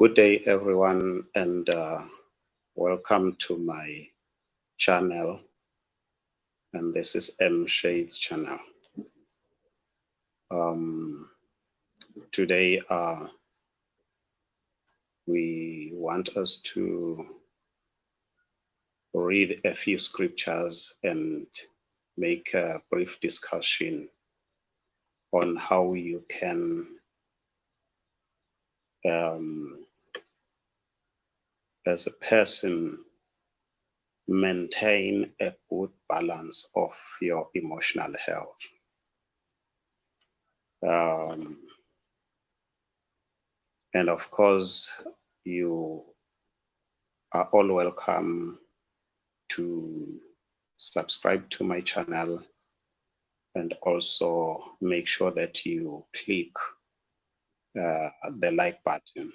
Good day, everyone, and welcome to my channel. And this is M Shades channel. Today, we want us to read a few scriptures and make a brief discussion on how you can as a person maintain a good balance of your emotional health. And of course, you are all welcome to subscribe to my channel and also make sure that you click the like button.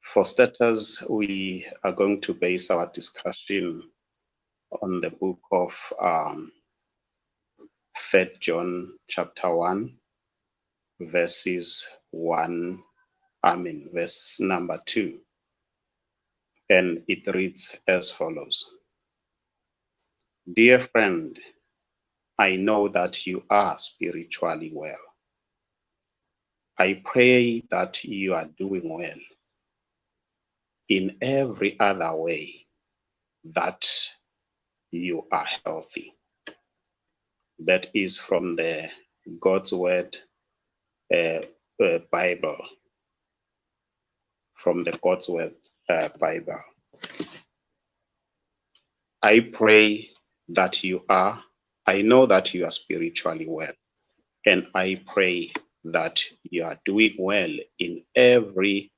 For starters, we are going to base our discussion on the book of 3 John chapter 1, verse number 2. And it reads as follows. Dear friend, I know that you are spiritually well. I pray that you are doing well in every other way, that you are healthy. That is from the God's Word Bible, from the God's Word Bible. I pray that I know that you are spiritually well, and I pray that you are doing well in every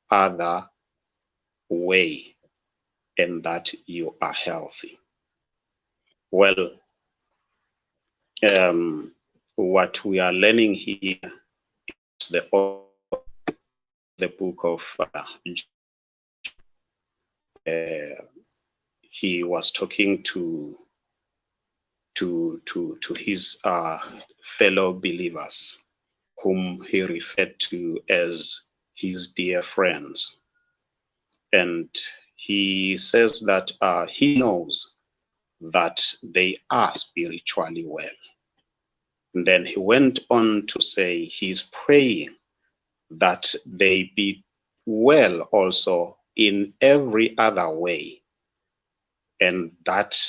other way, and that you are healthy. Well, what we are learning here is the book of he was talking to his fellow believers, whom he referred to as his dear friends. And he says that he knows that they are spiritually well. And then he went on to say he's praying that they be well also in every other way, and that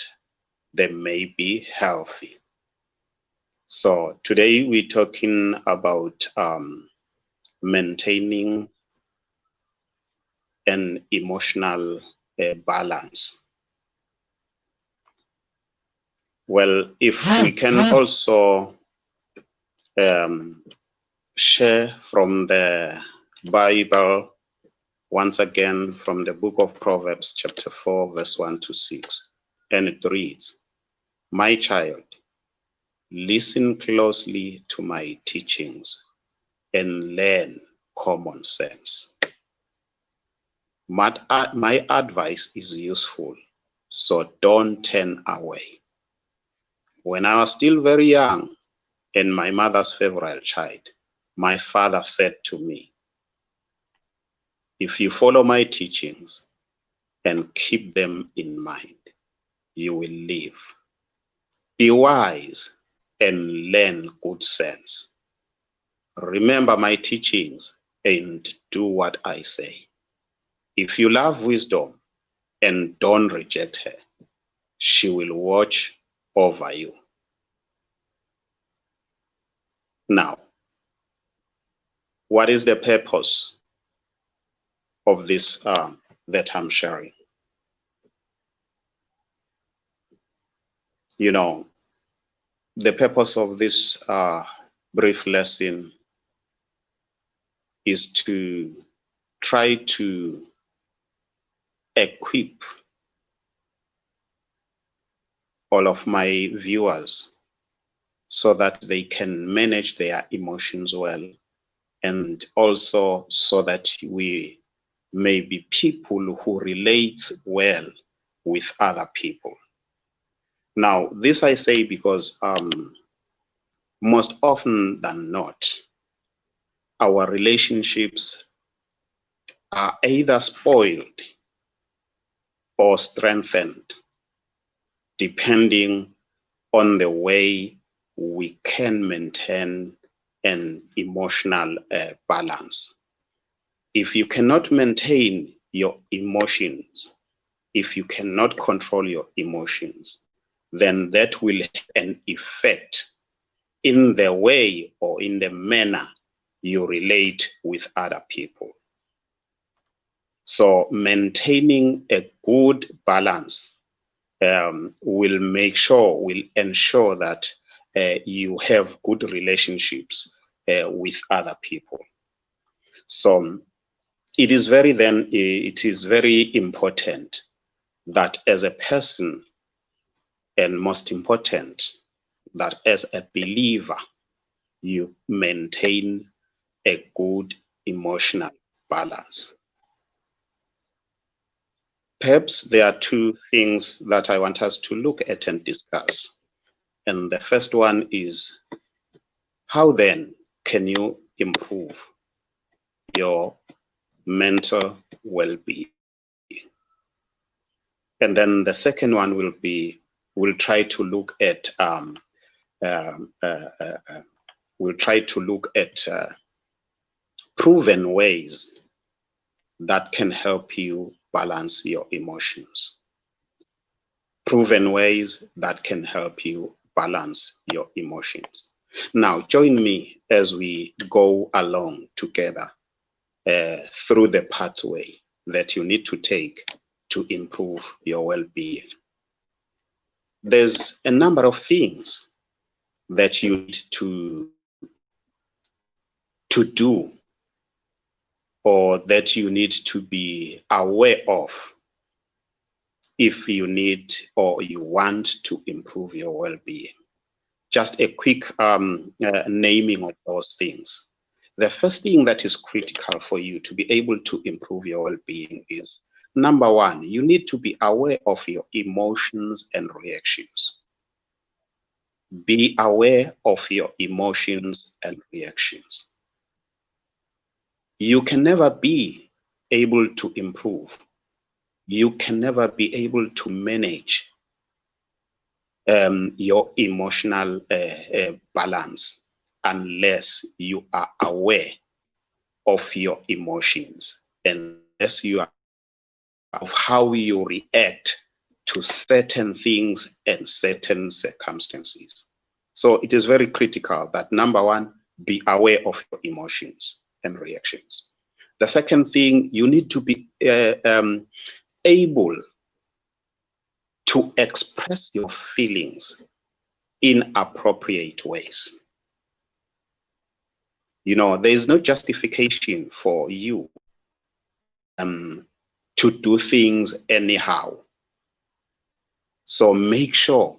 they may be healthy. So today we're talking about maintaining an emotional balance. Well, if we can also share from the Bible, once again from the book of Proverbs chapter 4, verse 1 to 6, and it reads, My child, listen closely to my teachings and learn common sense. My advice is useful, so don't turn away. When I was still very young and my mother's favorite child, my father said to me, if you follow my teachings and keep them in mind, you will live. Be wise and learn good sense. Remember my teachings and do what I say. If you love wisdom and don't reject her, she will watch over you. Now, what is the purpose of this that I'm sharing? You know, the purpose of this brief lesson is to try to equip all of my viewers so that they can manage their emotions well, and also so that we may be people who relate well with other people. Now, this I say because most often than not, our relationships are either spoiled or strengthened, depending on the way we can maintain an emotional balance. If you cannot maintain your emotions, if you cannot control your emotions, then that will have an effect in the way or in the manner you relate with other people. So maintaining a good balance will ensure that you have good relationships with other people. So it is very important that as a person, and most important, that as a believer, you maintain a good emotional balance. Perhaps there are two things that I want us to look at and discuss. And the first one is, how then can you improve your mental well-being? And then the second one will be, we'll try to look at proven ways that can help you balance your emotions. Proven ways that can help you balance your emotions. Now, join me as we go along together through the pathway that you need to take to improve your well-being. There's a number of things that you need to do, or that you need to be aware of if you need or you want to improve your well-being. Just a quick naming of those things. The first thing that is critical for you to be able to improve your well-being is, number one, you need to be aware of your emotions and reactions. Be aware of your emotions and reactions. You can never be able to improve. You can never be able to manage your emotional balance unless you are aware of your emotions, and unless you are of how you react to certain things and certain circumstances. So it is very critical that, number one, be aware of your emotions and reactions. The second thing, you need to be able to express your feelings in appropriate ways. You know, there is no justification for you to do things anyhow. So make sure,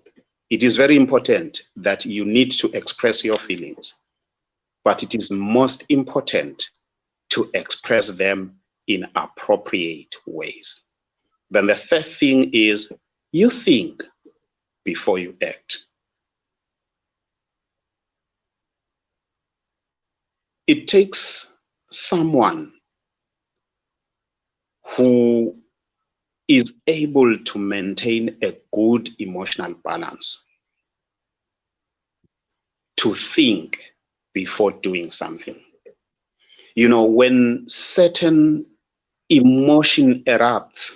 it is very important that you need to express your feelings, but it is most important to express them in appropriate ways. Then the third thing is, you think before you act. It takes someone who is able to maintain a good emotional balance to think before doing something. You know, when certain emotion erupts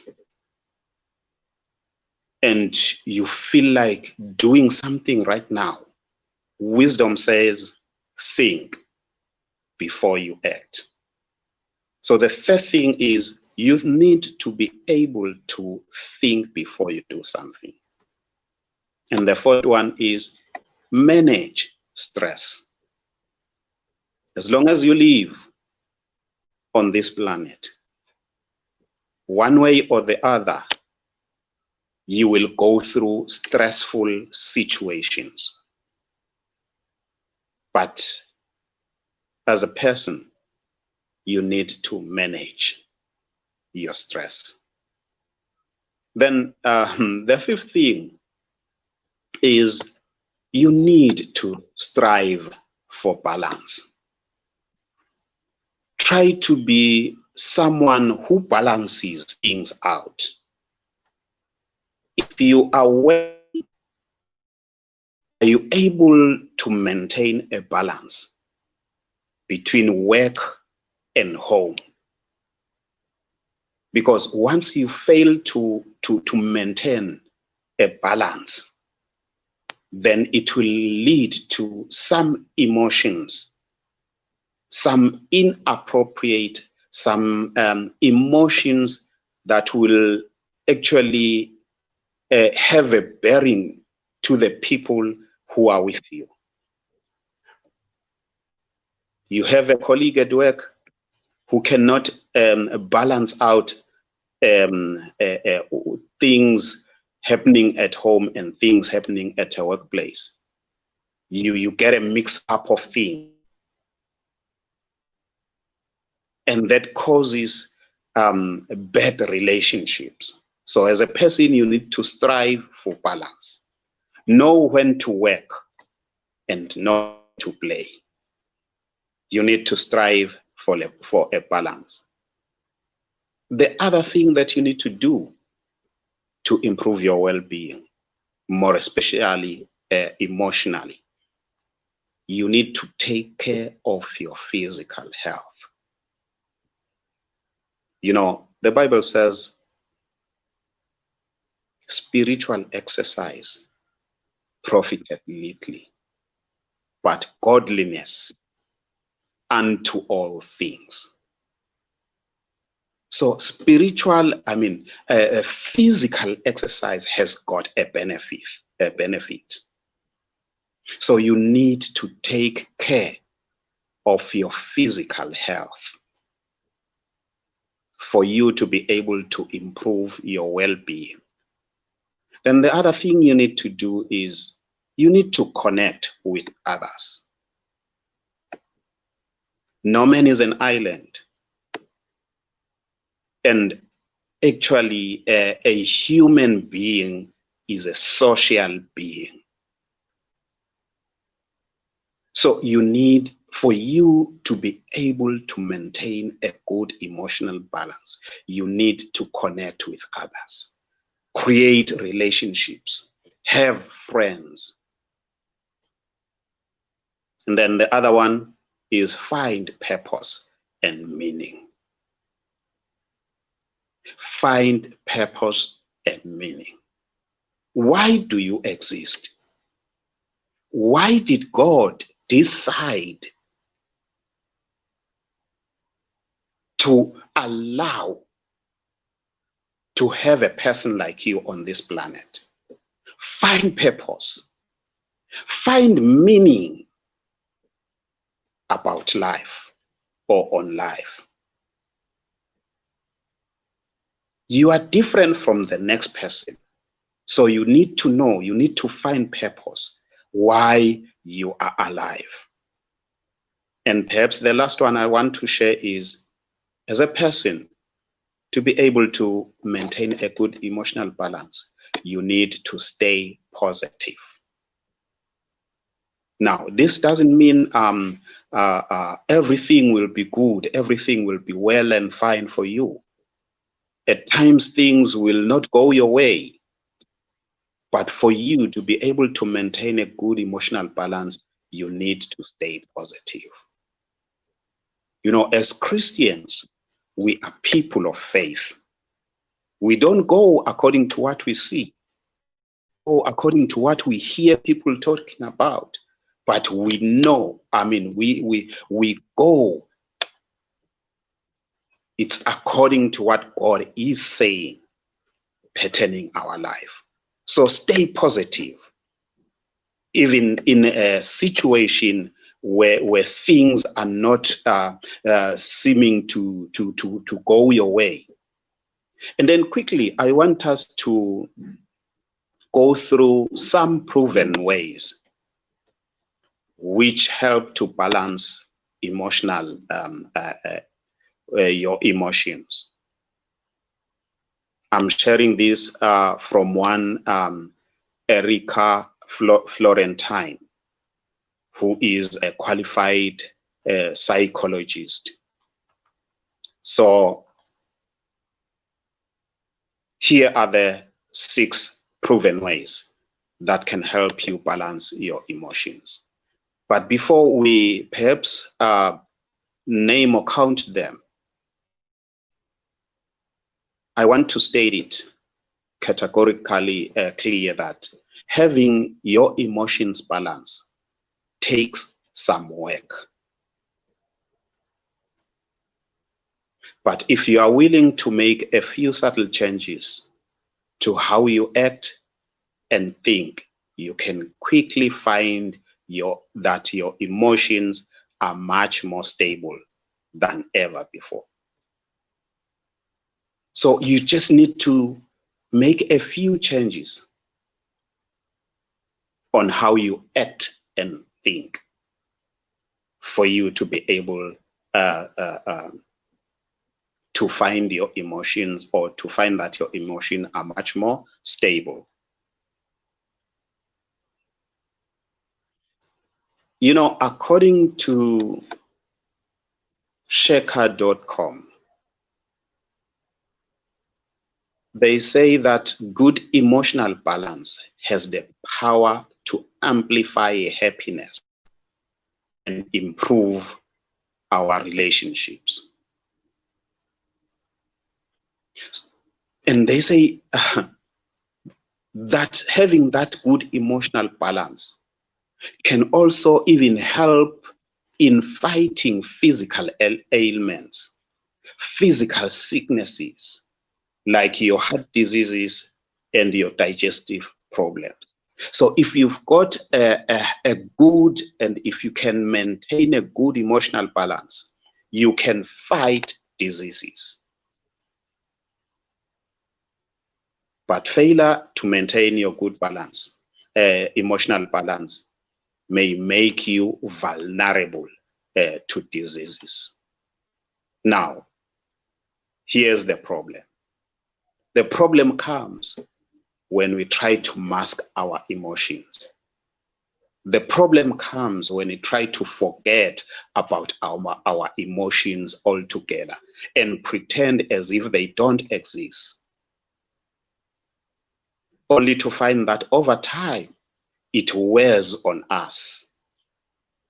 and you feel like doing something right now, wisdom says, think before you act. So the third thing is, you need to be able to think before you do something. And the fourth one is, manage stress. As long as you live on this planet, one way or the other, you will go through stressful situations. But as a person, you need to manage your stress. Then the fifth thing is, you need to strive for balance. Try to be someone who balances things out. If you are working, are you able to maintain a balance between work and home? Because once you fail to maintain a balance, then it will lead to some emotions, some inappropriate, some emotions that will actually have a bearing to the people who are with you. You have a colleague at work who cannot balance out things happening at home and things happening at a workplace. You get a mix up of things, and that causes bad relationships. So as a person, you need to strive for balance. Know when to work and not to play. You need to strive for a balance. The other thing that you need to do to improve your well-being, more especially emotionally, you need to take care of your physical health. You know, the Bible says spiritual exercise profiteth little, but godliness unto all things. So spiritual, physical exercise has got a benefit. So you need to take care of your physical health for you to be able to improve your well-being. Then the other thing you need to do is you need to connect with others. No man is an island. And actually, a human being is a social being. So you need, for you to be able to maintain a good emotional balance, you need to connect with others, create relationships, have friends. And then the other one is find purpose and meaning. Find purpose and meaning. Why do you exist? Why did God decide to allow to have a person like you on this planet? Find purpose. Find meaning about life or on life. You are different from the next person. So you need to know, you need to find purpose, why you are alive. And perhaps the last one I want to share is, as a person, to be able to maintain a good emotional balance, you need to stay positive. Now, this doesn't mean everything will be good, everything will be well and fine for you. At times, things will not go your way. But for you to be able to maintain a good emotional balance, you need to stay positive. You know, as Christians, we are people of faith. We don't go according to what we see, or according to what we hear people talking about, but we know, we go, it's according to what God is saying pertaining our life. So stay positive, even in a situation where things are not seeming to go your way. And then quickly, I want us to go through some proven ways which help to balance emotional your emotions. I'm sharing this from one Erica Florentine, who is a qualified psychologist. So here are the 6 proven ways that can help you balance your emotions. But before we perhaps name or count them, I want to state it categorically clear that having your emotions balanced takes some work. But if you are willing to make a few subtle changes to how you act and think, you can quickly find that your emotions are much more stable than ever before. So you just need to make a few changes on how you act and think for you to be able to find your emotions, or to find that your emotions are much more stable. You know, according to Shaker.com, they say that good emotional balance has the power to amplify happiness and improve our relationships. And they say that having that good emotional balance can also even help in fighting physical ailments, physical sicknesses, like your heart diseases and your digestive problems. So if you've got a good, and if you can maintain a good emotional balance, you can fight diseases. But failure to maintain your good balance, emotional balance, may make you vulnerable to diseases. Now, here's the problem. The problem comes when we try to mask our emotions. The problem comes when we try to forget about our emotions altogether and pretend as if they don't exist, only to find that over time it wears on us.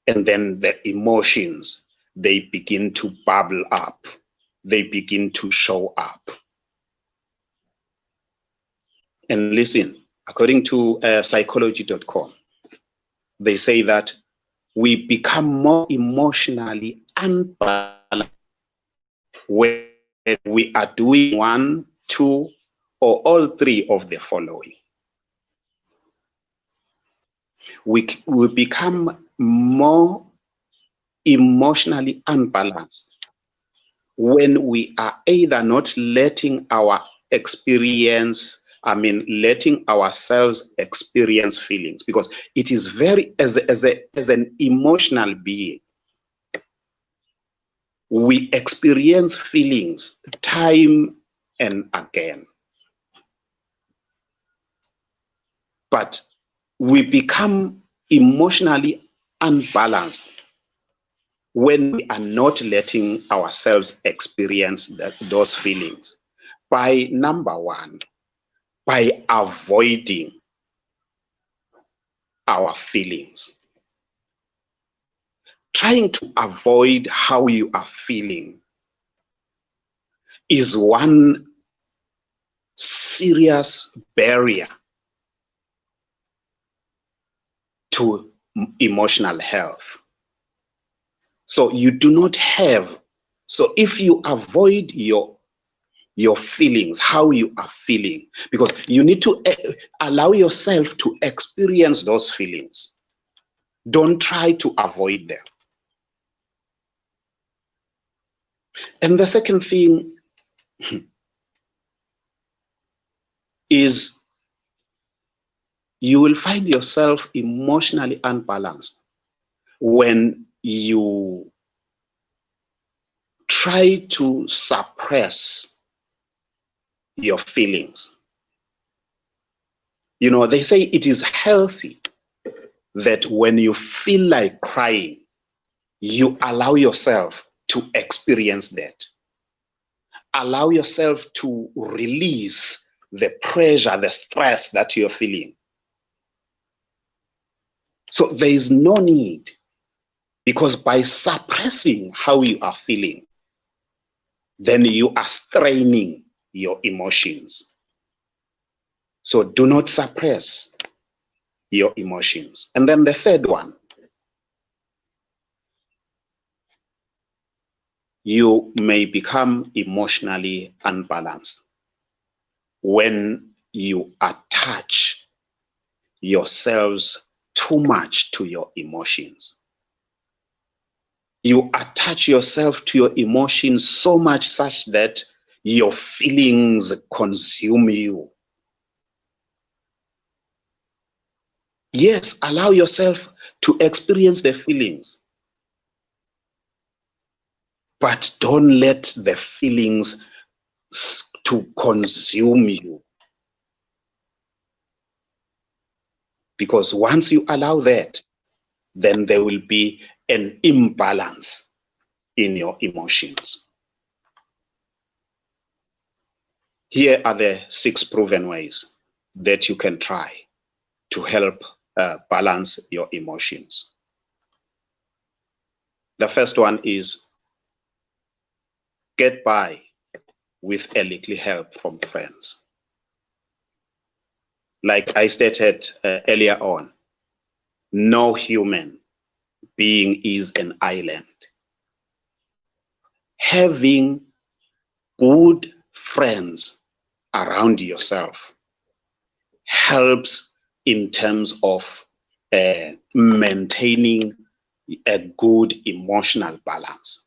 And then the emotions, they begin to bubble up. They begin to show up. And listen, according to psychology.com, they say that we become more emotionally unbalanced when we are doing 1, 2, or all 3 of the following. We become more emotionally unbalanced when we are either not letting letting ourselves experience feelings, because it is very, as an emotional being, we experience feelings time and again. But we become emotionally unbalanced when we are not letting ourselves experience those feelings by, number 1, by avoiding our feelings. Trying to avoid how you are feeling is one serious barrier to emotional health. So you do not have, so if you avoid your feelings, how you are feeling, because you need to allow yourself to experience those feelings. Don't try to avoid them. And the second thing is, you will find yourself emotionally unbalanced when you try to suppress your feelings. You know, they say it is healthy that when you feel like crying, you allow yourself to experience that. allow yourself to release the pressure, the stress that you're feeling. So there is no need, because by suppressing how you are feeling, then you are straining your emotions. So do not suppress your emotions. And then the third one, you may become emotionally unbalanced when you attach yourselves too much to your emotions. You attach yourself to your emotions so much such that your feelings consume you. Yes, allow yourself to experience the feelings, but don't let the feelings to consume you. Because once you allow that, then there will be an imbalance in your emotions. Here are the 6 proven ways that you can try to help balance your emotions. The first one is get by with a little help from friends. Like I stated earlier on, no human being is an island. Having good friends around yourself helps in terms of maintaining a good emotional balance.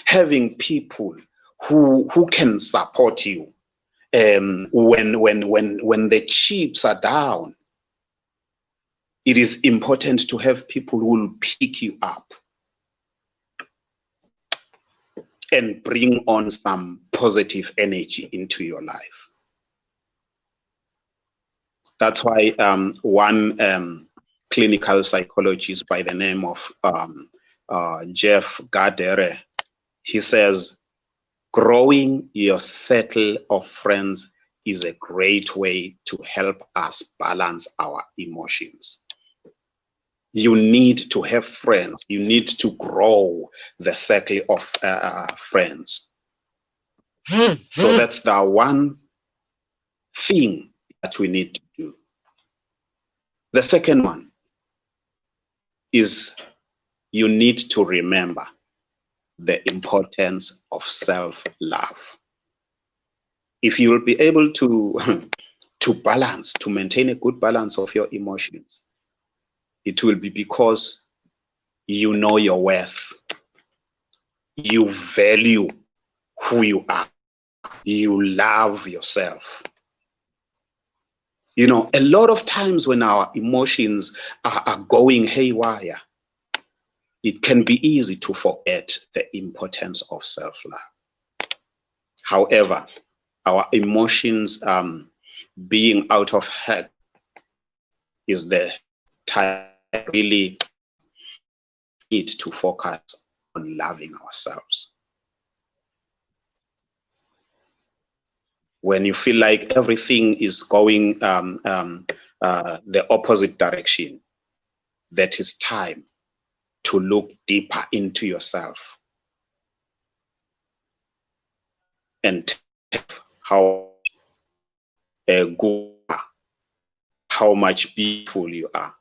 Having people who can support you when the chips are down. It is important to have people who will pick you up and bring on some positive energy into your life. That's why one clinical psychologist by the name of Jeff Gardere, he says, growing your circle of friends is a great way to help us balance our emotions. You need to have friends. You need to grow the circle of friends. So that's the one thing that we need to do. The second one is you need to remember the importance of self-love. If you will be able to balance, to maintain a good balance of your emotions, it will be because you know your worth. You value who you are. You love yourself. You know, a lot of times when our emotions are going haywire, it can be easy to forget the importance of self-love. However, our emotions being out of hand is the time really need to focus on loving ourselves. When you feel like everything is going the opposite direction, that is time to look deeper into yourself and how good, how much beautiful you are,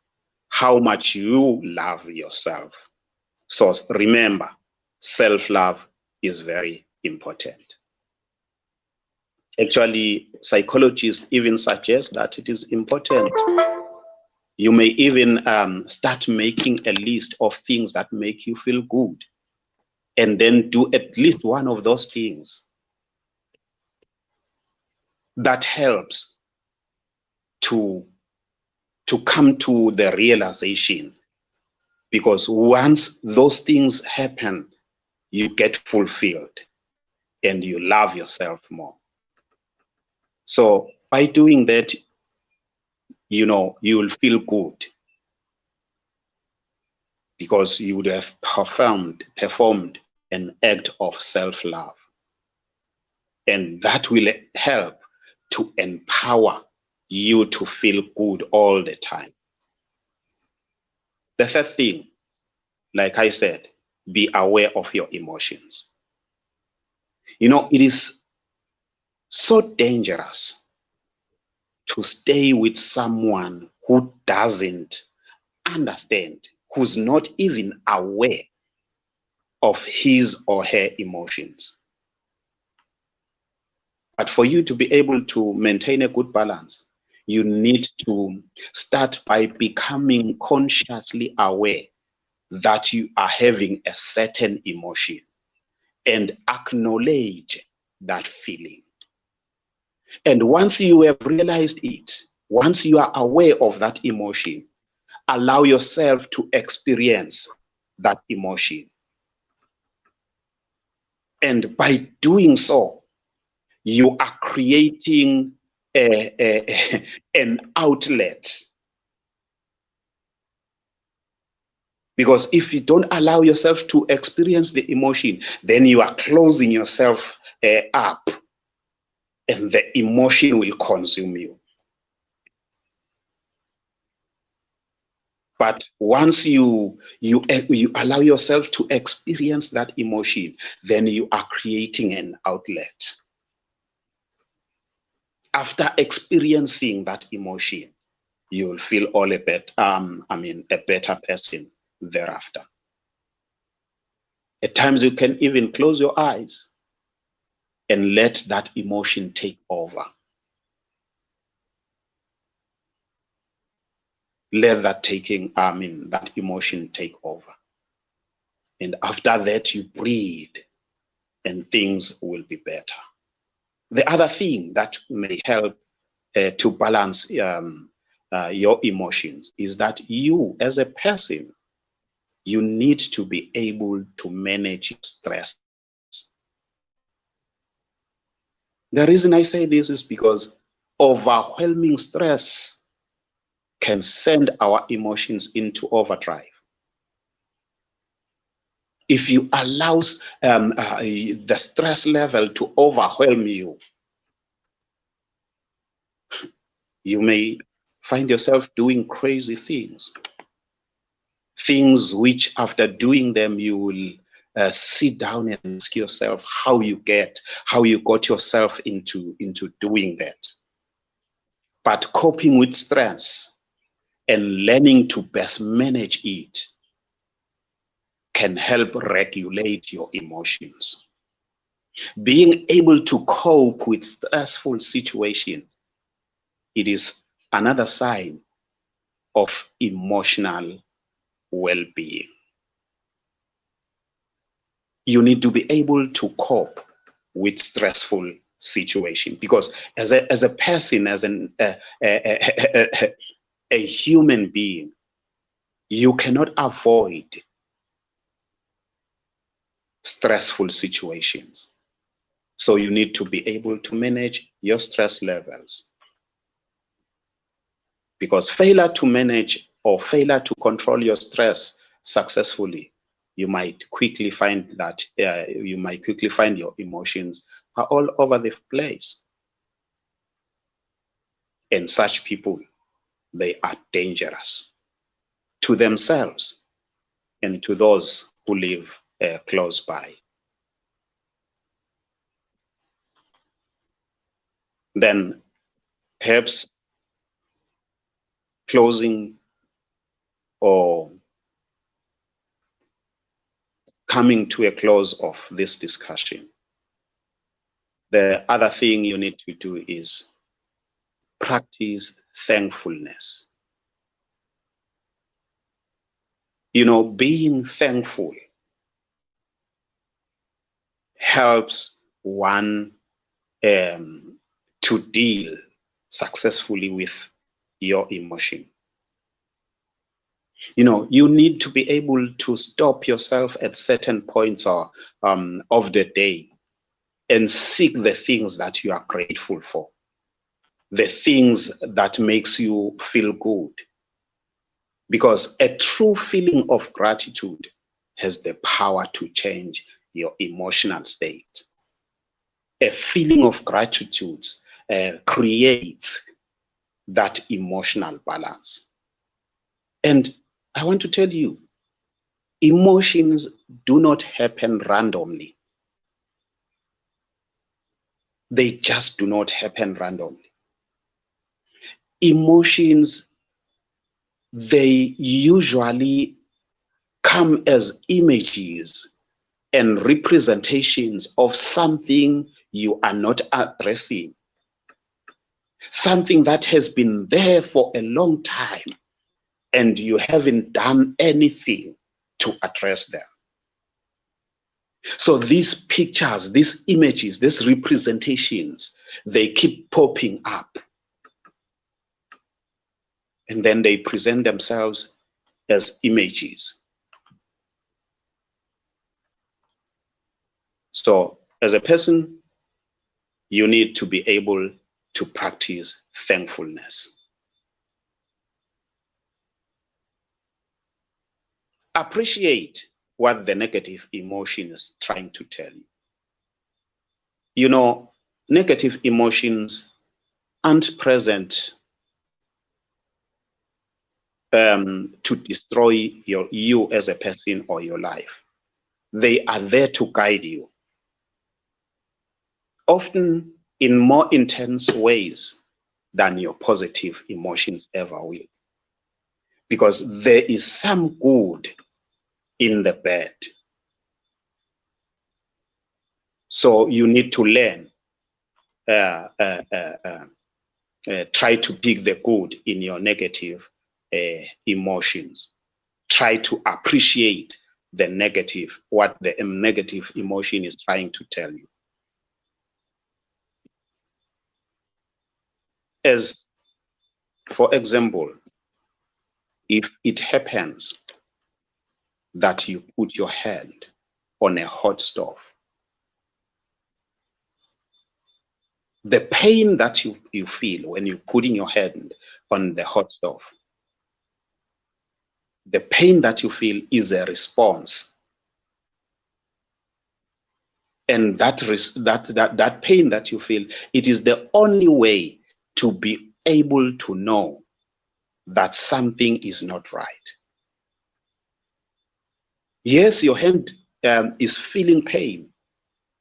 how much you love yourself. So remember, self-love is very important. Actually, psychologists even suggest that it is important. You may even start making a list of things that make you feel good, and then do at least one of those things. That helps to come to the realization, because once those things happen, you get fulfilled and you love yourself more. So by doing that, you know, you will feel good because you would have performed an act of self-love. And that will help to empower you to feel good all the time. The third thing, like I said, be aware of your emotions. It is so dangerous to stay with someone who doesn't understand, who's not even aware of his or her emotions. But for you to be able to maintain a good balance, you need to start by becoming consciously aware that you are having a certain emotion and acknowledge that feeling. And once you have realized it, once you are aware of that emotion, allow yourself to experience that emotion. And by doing so, you are creating an outlet. Because if you don't allow yourself to experience the emotion, then you are closing yourself up, and the emotion will consume you. But once you allow yourself to experience that emotion, then you are creating an outlet. After experiencing that emotion, you will feel a better person thereafter. At times you can even close your eyes and let that emotion take over. Let that emotion take over. And after that, you breathe and things will be better. The other thing that may help to balance your emotions is that you, as a person, you need to be able to manage stress. The reason I say this is because overwhelming stress can send our emotions into overdrive. If you allow the stress level to overwhelm you, you may find yourself doing crazy things. Things which, after doing them, you will sit down and ask yourself how you got yourself into doing that. But coping with stress and learning to best manage it can help regulate your emotions. Being able to cope with stressful situation, it is another sign of emotional well-being. You need to be able to cope with stressful situation, because as a person, as a human being, you cannot avoid stressful situations. So you need to be able to manage your stress levels, because failure to manage or failure to control your stress successfully, you might quickly find your emotions are all over the place. And such people, they are dangerous to themselves and to those who live close by. Then perhaps closing or coming to a close of this discussion, the other thing you need to do is practice thankfulness. Being thankful helps one to deal successfully with your emotion. You need to be able to stop yourself at certain points of the day and seek the things that you are grateful for, the things that makes you feel good. Because a true feeling of gratitude has the power to change your emotional state. A feeling of gratitude creates that emotional balance. And I want to tell you, emotions do not happen randomly. They just do not happen randomly. Emotions, they usually come as images and representations of something you are not addressing, something that has been there for a long time and you haven't done anything to address them. So these pictures, these images, these representations, they keep popping up. And then they present themselves as images. So as a person, you need to be able to practice thankfulness. Appreciate what the negative emotion is trying to tell you. You know, negative emotions aren't present to destroy you as a person or your life. They are there to guide you, often in more intense ways than your positive emotions ever will. Because there is some good in the bad. So you need to learn, try to pick the good in your negative emotions. Try to appreciate the negative, what the negative emotion is trying to tell you. As for example, if it happens that you put your hand on a hot stove, the pain that you feel when you're putting your hand on the hot stove, the pain that you feel is a response. And that pain that you feel, it is the only way to be able to know that something is not right. Yes, your hand is feeling pain,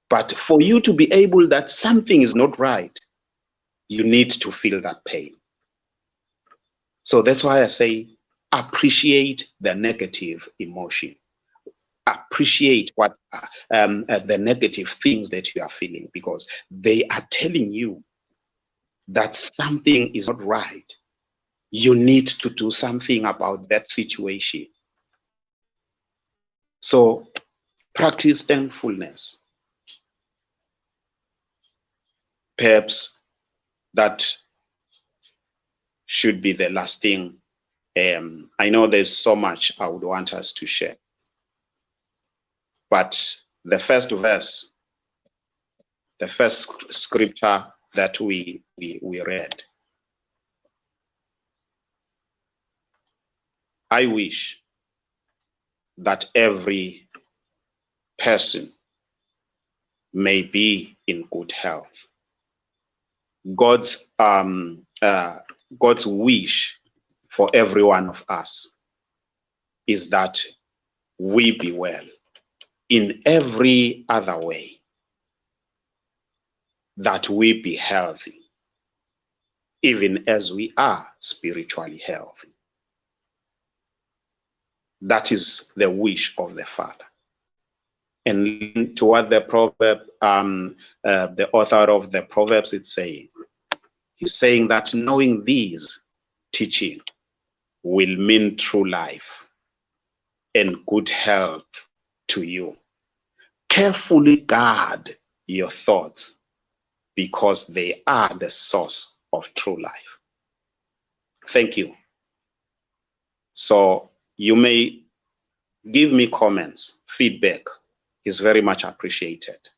but for you to be able that something is not right, you need to feel that pain. So that's why I say appreciate the negative emotion. Appreciate what the negative things that you are feeling, because they are telling you that something is not right. You need to do something about that situation. So practice thankfulness. Perhaps that should be the last thing. I know there's so much I would want us to share, but the first verse, the first scripture that we read, I wish that every person may be in good health. God's wish for every one of us is that we be well in every other way, that we be healthy, even as we are spiritually healthy. That is the wish of the Father. And to what the proverb, the author of the Proverbs is saying, he's saying that knowing these teaching will mean true life and good health to you. Carefully guard your thoughts, because they are the source of true life. Thank you. So you may give me comments, feedback is very much appreciated.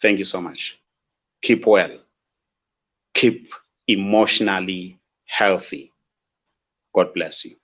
Thank you so much. Keep well. Keep emotionally healthy. God bless you.